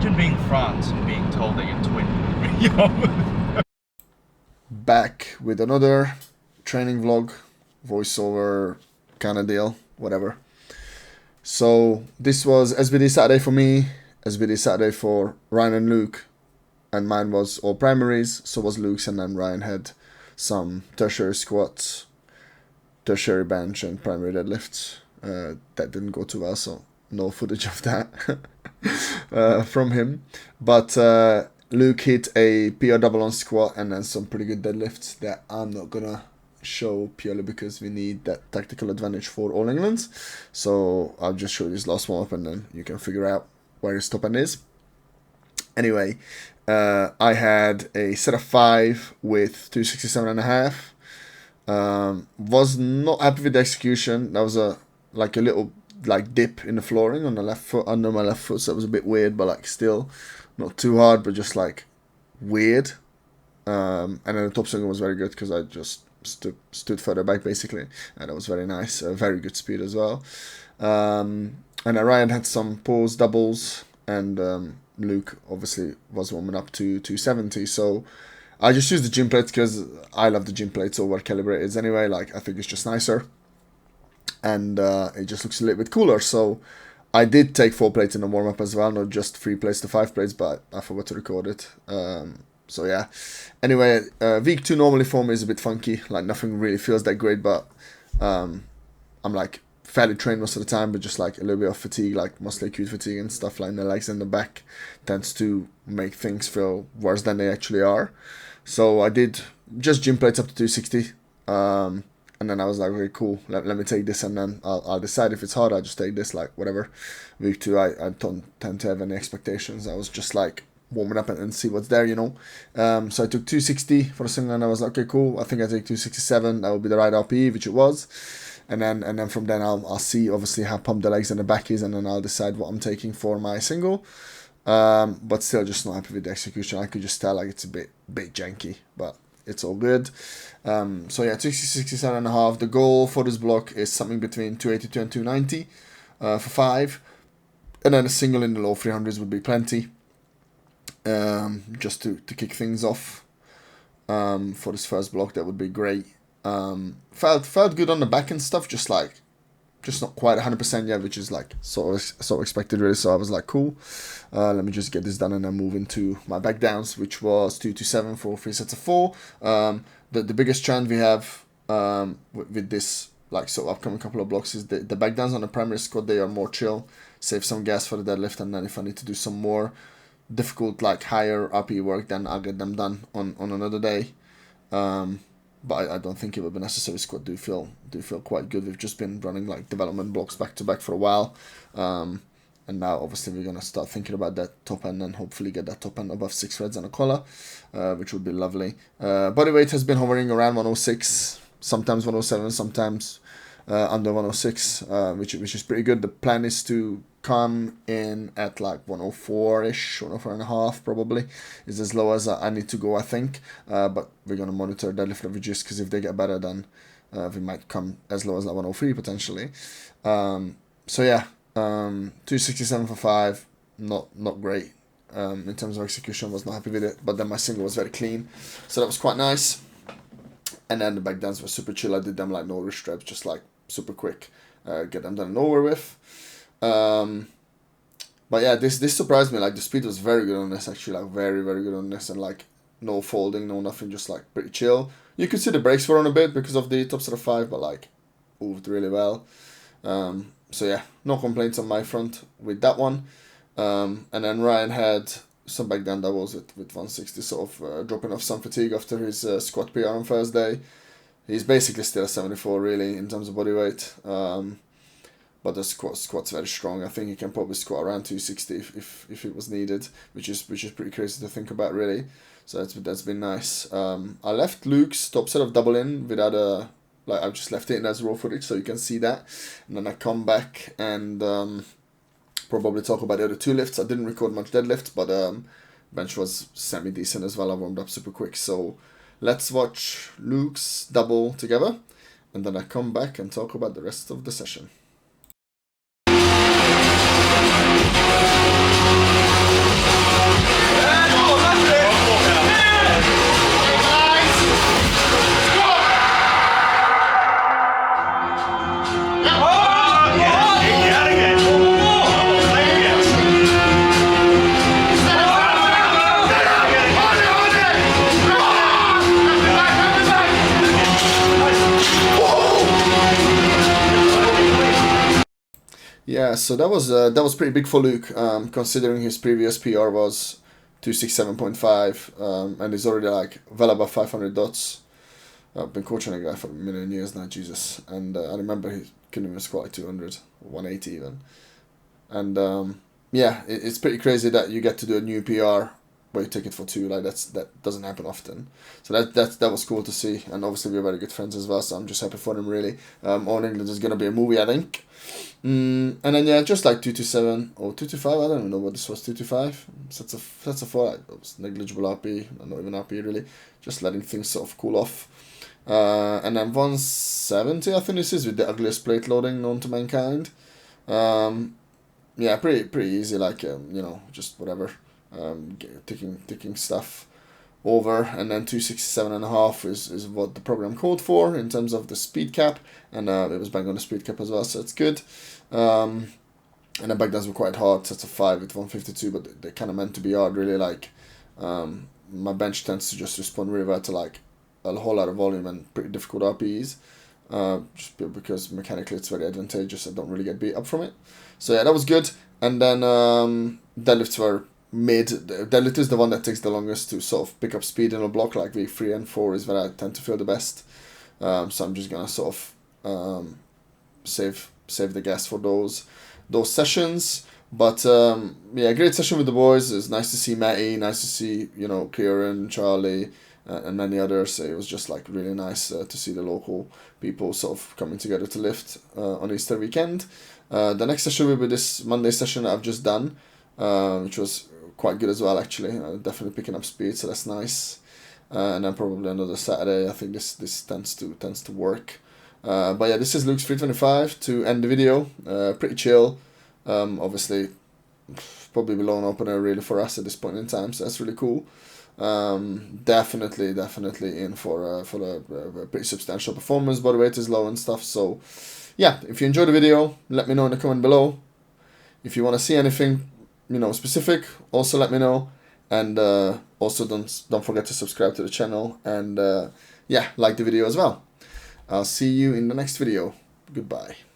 Imagine being France and being told that you're twin. You know? Back with another training vlog, voiceover kind of deal, whatever. So this was SBD Saturday for me, SBD Saturday for Ryan and Luke, and mine was all primaries, so was Luke's, and then Ryan had some tertiary squats, tertiary bench, and primary deadlifts. That didn't go too well, so no footage of that from him. But Luke hit a PR double on squat and then some pretty good deadlifts that I'm not gonna show purely because we need that tactical advantage for All England. So I'll just show you this last one up and then you can figure out where his top end is. Anyway, I had a set of 5 with 267.5. Was not happy with the execution. That was a little dip in the flooring on the left foot, under my left foot, so it was a bit weird, but like still not too hard, but just like weird. And then the top single was very good because I just stood further back basically, and that was very nice. Very good speed as well. And then Ryan had some pause doubles, and Luke obviously was warming up to 270. So I just used the gym plates because I love the gym plates over calibrateds anyway. Like, I think it's just nicer, and it just looks a little bit cooler. So I did take 4 plates in the warm up as well, not just 3 plates to 5 plates, but I forgot to record it. So yeah. Anyway, week 2 normally for me is a bit funky. Like, nothing really feels that great, but I'm like fairly trained most of the time, but just like a little bit of fatigue, like mostly acute fatigue and stuff like in the legs and the back tends to make things feel worse than they actually are. So I did just gym plates up to 260. And then I was like, very cool, let me take this, and then I'll decide if it's hard. I'll just take this, like whatever. Week 2 I don't tend to have any expectations. I was just like warm it up and see what's there, you know. So I took 260 for the single, and I was like, okay, cool. I think I take 267. That would be the right RPE, which it was. And then from then I'll see obviously how pumped the legs and the back is, and then I'll decide what I'm taking for my single. But still just not happy with the execution. I could just tell like it's a bit janky, but it's all good. So yeah, 267.5. The goal for this block is something between 282 and 290 for 5. And then a single in the low 300s would be plenty. Just to kick things off for this first block, that would be great. Felt good on the back and stuff, just not quite 100% yet, which is like sort of expected really. So I was like, cool, let me just get this done and then move into my back downs, which was 227 for 3 sets of 4. The biggest trend we have with this like sort of upcoming couple of blocks is the back downs on the primary squat. They are more chill, save some gas for the deadlift, and then if I need to do some more difficult like higher RPE work, then I'll get them done on another day. But I don't think it would be necessary. Squat do feel quite good. We've just been running like development blocks back to back for a while, and now obviously we're gonna start thinking about that top end and hopefully get that top end above 6 threads and a collar, which would be lovely. Body weight has been hovering around 106, sometimes 107, sometimes under 106, which is pretty good. The plan is to come in at like 104-ish, 104.5 probably is as low as I need to go, I think. But we're going to monitor deadlift leverages, because if they get better, then we might come as low as like 103 potentially. So yeah, 267 for 5, not great. In terms of execution, was not happy with it, but then my single was very clean, so that was quite nice. And then the back downs were super chill. I did them like no wrist reps, just like super quick, get them done and over with. But yeah, this surprised me. Like, the speed was very good on this, actually, like very good on this, and like no folding, no nothing, just like pretty chill. You could see the brakes were on a bit because of the top set of 5, but like moved really well. So yeah, no complaints on my front with that one. And then Ryan had some back down doubles with 160, sort of dropping off some fatigue after his squat PR on Thursday. He's basically still a 74 really in terms of body weight. But the squat's very strong. I think he can probably squat around 260 if it was needed, which is pretty crazy to think about really. So that's been nice. I left Luke's top set of double in without I've just left it in as raw footage so you can see that, and then I come back and probably talk about the other 2 lifts. I didn't record much deadlift, but bench was semi decent as well. I warmed up super quick. So let's watch Luke's double together, and then I come back and talk about the rest of the session. Yeah, so that was pretty big for Luke, considering his previous PR was 267.5, and he's already like well above 500 dots. I've been coaching a guy for a million years now, Jesus, and I remember he couldn't even squat like 200, 180 even, and yeah, it's pretty crazy that you get to do a new PR where you take it for two. Like that doesn't happen often, so that was cool to see, and obviously we're very good friends as well, so I'm just happy for him really. All England is gonna be a movie, I think. And then yeah, just like 227 or 225. I don't even know what this was. 225. So that's a four. It was negligible RP. Not even RP really. Just letting things sort of cool off. And then 170. I think this is with the ugliest plate loading known to mankind. Yeah, pretty easy. Like just whatever. Ticking stuff over, and then 267.5 is what the program called for in terms of the speed cap, and it was bang on the speed cap as well, so it's good. And the back downs were quite hard. That's a 5 with 152, but they're kind of meant to be hard really. Like my bench tends to just respond really well to like a whole lot of volume and pretty difficult RPEs, just because mechanically it's very advantageous. I don't really get beat up from it, so yeah, that was good. And then deadlifts were mid. Deadlift is the one that takes the longest to sort of pick up speed in a block. Like week 3 and 4 is where I tend to feel the best. So I'm just gonna sort of save the gas for those sessions. But yeah, great session with the boys. It's nice to see Matty, nice to see Kieran, Charlie, and many others. It was just like really nice to see the local people sort of coming together to lift on Easter weekend. The next session will be this Monday session that I've just done, which was quite good as well actually. Definitely picking up speed, so that's nice. And then probably another Saturday. I think this tends to work. But yeah, this is Luke's 325 to end the video. Pretty chill. Obviously, probably below an opener really for us at this point in time, so that's really cool. Definitely in for a pretty substantial performance. Body weight is low and stuff. So yeah, if you enjoyed the video, let me know in the comment below. If you want to see anything specific, also let me know. And also don't forget to subscribe to the channel, and yeah, like the video as well. I'll see you in the next video. Goodbye.